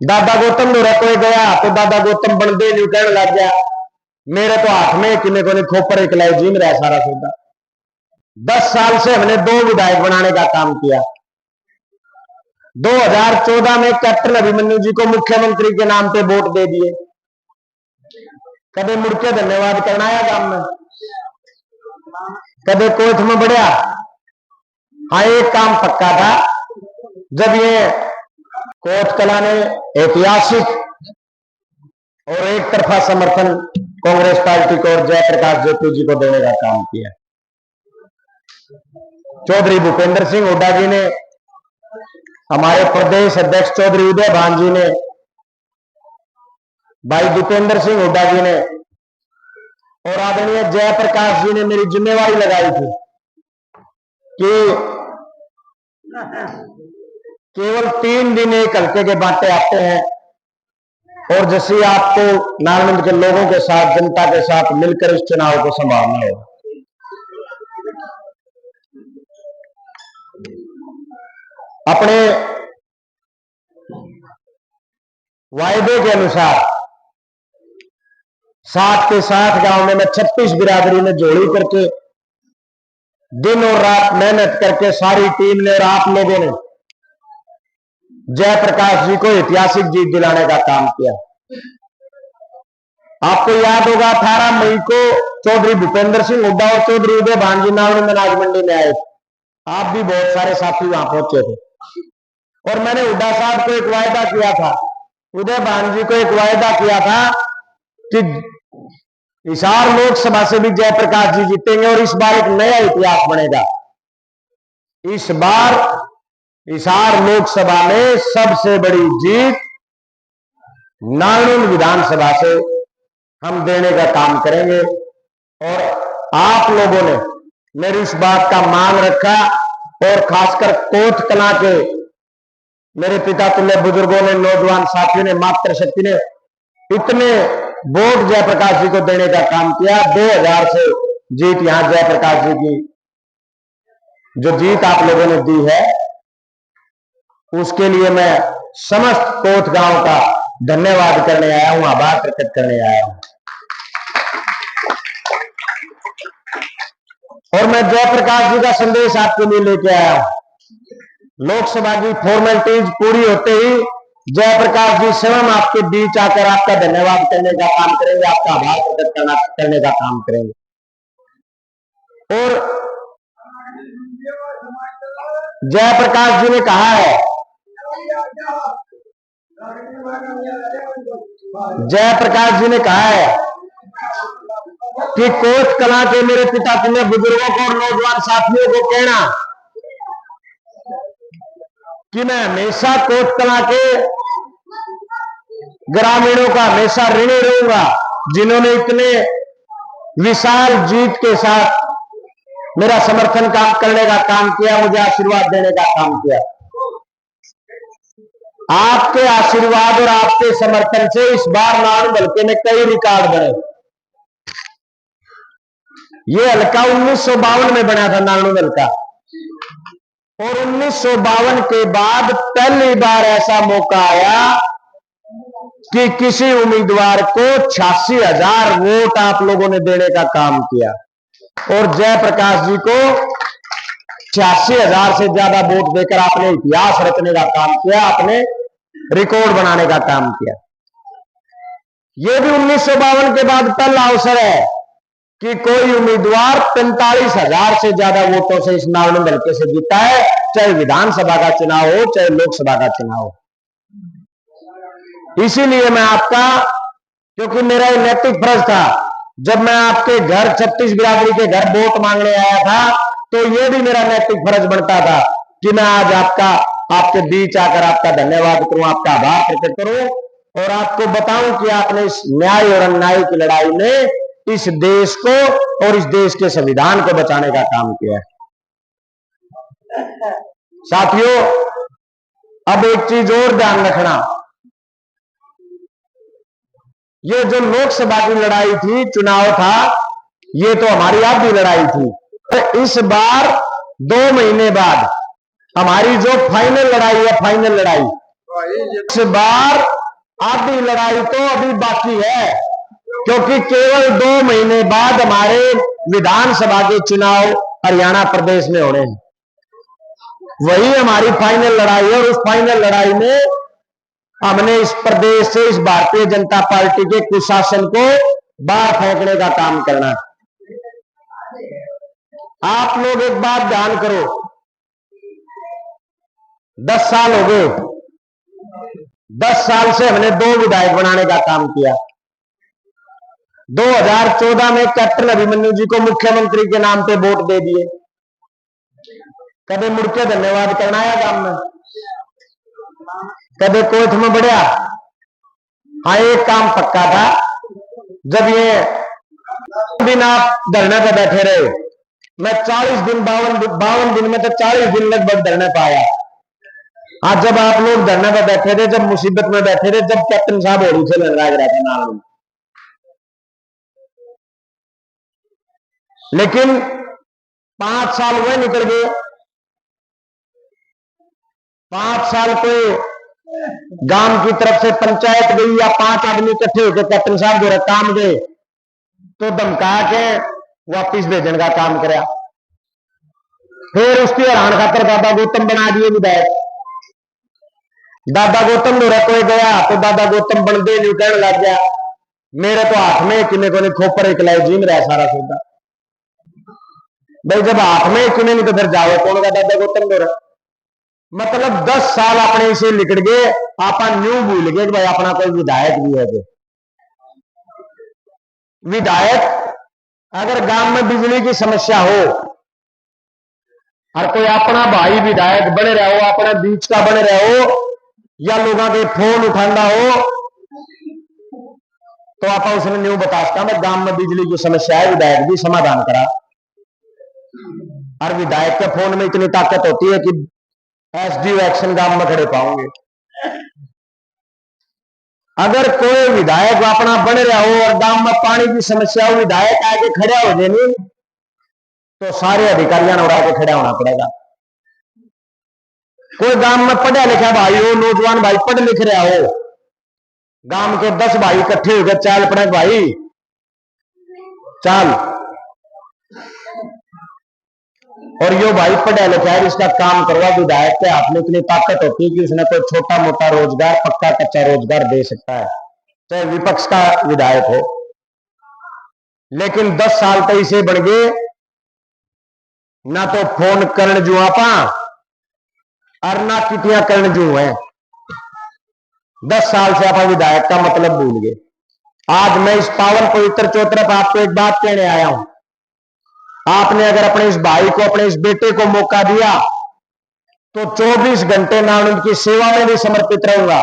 दादा गौतम दो कोई गया तो दादा गौतम बनदे नहीं कहने लग गया मेरे तो हाथ में कि मेरे को खोपर एक लाई जी मेरा सारा सौदा। 10 साल से हमने 2 विधायक बनाने का काम किया। 2014 में कैप्टन अभिमन्यु जी को मुख्यमंत्री के नाम पे वोट दे दिए। कदे मुड़के धन्यवाद करना है काम में, कदे कोठ में बढ़िया। हाँ एक काम पक्का था, जब ये कोट कला ने ऐतिहासिक और एक तरफा समर्थन कांग्रेस पार्टी को और जयप्रकाश ज्योति जी को देने का काम किया। चौधरी भूपेंद्र सिंह हुड्डा जी ने, हमारे प्रदेश अध्यक्ष चौधरी उदय भान जी ने, भाई दीपेंद्र सिंह हुड्डा जी ने और आदरणीय जयप्रकाश जी ने मेरी जिम्मेवारी लगाई थी कि केवल 3 दिन एक हल्के के बांटे आते हैं और जैसे आपको नारायणगंज के लोगों के साथ, जनता के साथ मिलकर इस चुनाव को संभालना होगा। अपने वायदे के अनुसार 7 के 7 गांव में मैं 36 बिरादरी में जोड़ी करके दिन और रात मेहनत करके सारी टीम ने और आप लोगों ने जयप्रकाश जी को ऐतिहासिक जीत दिलाने का काम किया। आपको याद होगा 18 मई को चौधरी भूपेंद्र सिंह हुड्डा और चौधरी उदय भान जी नारायणगंज अनाज मंडी में आए। आप भी बहुत सारे साथी वहां पहुंचे थे और मैंने हुड्डा साहब को एक वायदा किया था, उदय भान जी को एक वायदा किया था कि हिसार लोकसभा से भी जयप्रकाश जी जीतेंगे और इस बार एक नया इतिहास बनेगा। इस बार हिसार लोकसभा में सबसे बड़ी जीत नारायणगंज विधानसभा से हम देने का काम करेंगे और आप लोगों ने मेरी इस बात का मान रखा और खासकर कोट कला के मेरे पिता तुल्य बुजुर्गों ने, नौजवान साथियों ने, मातृशक्ति ने इतने वोट जयप्रकाश जी को देने का काम किया। 2000 से जीत यहां जयप्रकाश जी की जो जीत आप लोगों ने दी है उसके लिए मैं समस्त कोट गांव का धन्यवाद करने आया हूं, आभार प्रकट करने आया हूं। और मैं जयप्रकाश जी का संदेश आपके लिए लेके आया हूं। लोकसभा की फॉर्मेलिटीज पूरी होते ही जयप्रकाश जी स्वयं आपके बीच आकर आपका धन्यवाद करने का काम करेंगे, आपका आभार प्रकट करने का काम करेंगे। और जयप्रकाश जी ने कहा है, जयप्रकाश जी ने कहा है कि कोट कला के मेरे पिता तुल्य बुजुर्गों को और नौजवान साथियों को कहना कि मैं हमेशा कोट कला के ग्रामीणों का हमेशा ऋणी रहूंगा जिन्होंने इतने विशाल जीत के साथ मेरा समर्थन काम करने का काम किया, मुझे आशीर्वाद देने का काम किया। आपके आशीर्वाद और आपके समर्थन से इस बार नारायणगंज हल्के में कई रिकॉर्ड बने। ये हल्का 1952 में बना था नारायणगंज हल्का और 1952 के बाद पहली बार ऐसा मौका आया कि किसी उम्मीदवार को 86,000 वोट आप लोगों ने देने का काम किया और जयप्रकाश जी को 86,000 से ज्यादा वोट देकर आपने इतिहास रचने का काम किया, आपने रिकॉर्ड बनाने का काम किया। यह भी 1952 के बाद पहला अवसर है कि कोई उम्मीदवार 45,000 से ज्यादा वोटों से इस नारायणगंज हल्के से जीता है, चाहे विधानसभा का चुनाव हो चाहे लोकसभा का चुनाव हो। इसीलिए मैं आपका, क्योंकि मेरा ये नैतिक फर्ज था, जब मैं आपके घर 36 बिरादरी के घर वोट मांगने आया था तो ये भी मेरा नैतिक फर्ज बनता था कि मैं आज आपके बीच आकर आपका धन्यवाद करूं, आपका आभार प्रकट करूं और आपको बताऊं कि आपने इस न्याय और अन्याय की लड़ाई में इस देश को और इस देश के संविधान को बचाने का काम किया है। साथियों, अब एक चीज और ध्यान रखना, ये जो लोकसभा की लड़ाई थी, चुनाव था, ये तो हमारी आधी लड़ाई थी। तो इस बार 2 महीने बाद हमारी जो फाइनल लड़ाई है, फाइनल लड़ाई इस बार आधी लड़ाई तो अभी बाकी है, क्योंकि केवल 2 महीने बाद हमारे विधानसभा के चुनाव हरियाणा प्रदेश में होने हैं। वही हमारी फाइनल लड़ाई है, और उस फाइनल लड़ाई में हमने इस प्रदेश से, इस भारतीय जनता पार्टी के कुशासन को बाहर फेंकने का काम करना। आप लोग एक बात ध्यान करो, 10 साल हो गए, 10 साल से हमने 2 विधायक बनाने का काम किया। 2014 में कैप्टन अभिमन्यु जी को मुख्यमंत्री के नाम पे वोट दे दिए। कभी मुड़के धन्यवाद करना है काम में, कभी कोर्ट में बढ़िया। हाँ, एक काम पक्का था, जब ये दिन आप धरने पर बैठे रहे, मैं 40 दिन 52 दिन में तो 40 दिन लगभग धरने पाया। आज जब आप लोग धरने पर बैठे थे, जब मुसीबत में बैठे थे, जब कैप्टन साहब होली से लड़ाई रहे थे नाल में, लेकिन 5 साल हुए निकल गए। 5 साल कोई गांव की तरफ से पंचायत गई या 5 आदमी इकट्ठे होकर कैप्टन साहब जो काम गए तो धमका के वापिस भेजने का काम कराया। फिर उसकी हरान खातर दादा गौतम बना दिए विधायक। दादा गौतम दो कोई गया तो दादा गौतम बनते नहीं, कहने लग गया मेरे तो हाथ में किने को नहीं, खोपर एक लाई जी मेरा सारा सौदा। भाई जब हाथ में किने नहीं तो फिर जाओ कौन का दादा गौतम दो। मतलब 10 साल अपने से निकल गए, आप न्यू भूल गए कि भाई अपना कोई विधायक भी है। विधायक अगर गांव में बिजली की समस्या हो और कोई अपना भाई विधायक बने रहे हो, अपने बीच का बने रहे हो, या लोगों के फोन उठाना हो, तो आप उसने न्यू बता सकता मैं गांव में बिजली की समस्या है, विधायक भी समाधान करा। और विधायक के फोन में इतनी ताकत होती है कि एसडीओ एक्शन गांव में खड़े पाओगे। अगर कोई विधायक अपना बन रहा हो और गांव में पानी की समस्या हो, विधायक आके खड़ा हो जाए नहीं तो सारे अधिकारियों ने उड़ा के खड़ा होना पड़ेगा। कोई गांव में पढ़ा लिखा भाई हो, नौजवान भाई पढ़ लिख रहा हो, गांव के 10 भाई इकट्ठे हो गए, चाल पड़े भाई चाल, और यो भाई पढ़ा लिखा है, इसका काम करवा। विधायक के हाथ में इतनी ताकत होती है कि उसने कोई छोटा मोटा रोजगार, पक्का कच्चा रोजगार दे सकता है, चाहे विपक्ष का विधायक हो। लेकिन 10 साल तो इसे बढ़ गए, ना तो फोन करण जू आपा और ना कितियां करण जू है। 10 साल से आप विधायक का मतलब भूल गए। आज मैं इस पावन पवित्र चौतरे पर आपको एक बात कहने आया हूं, आपने अगर अपने इस भाई को, अपने इस बेटे को मौका दिया तो 24 घंटे मैं उनकी सेवा में भी समर्पित रहूंगा।